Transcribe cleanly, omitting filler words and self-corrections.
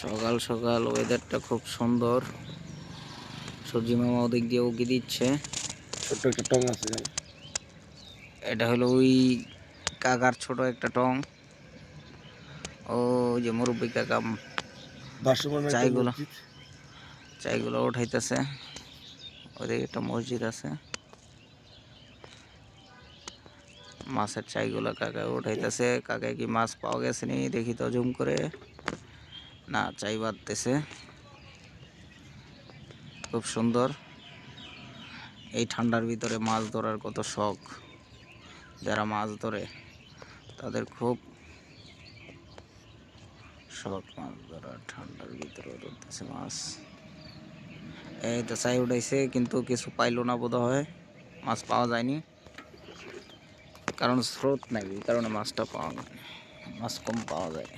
সকাল সকাল ওয়েদারটা খুব সুন্দর। সূর্যি মামা ওদিক দিয়ে উকি দিচ্ছে। ছোট্ট একটা টং আছে। এটা হলো ওই কাকার ছোট একটা টং। ও যে মুরব্বী কাকা চাইগুলো চাইগুলো উঠাইতেছে। ওদিকে একটা মসজিদ আছে, মাছের চাইগুলো কাকা উঠাইতেছে। কাকায় কি মাছ পাওয়া গেছে নি দেখি তো জুম করে। না, চাই বাঁধতেছে। খুব সুন্দর। এই ঠান্ডার ভিতরে মাছ ধরার কত শখ। যারা মাছ ধরে তাদের খুব শখ মাছ ধরার। ঠান্ডার ভিতরে ধরতেছে মাছ। এই তো চাই উঠাইছে, কিন্তু কিছু পাইলো না বোধ হয়, মাছ পাওয়া যায়নি, কারণ স্রোত নাই, এই কারণে মাছটা পাওয়া যায়, মাছ কম পাওয়া যায়।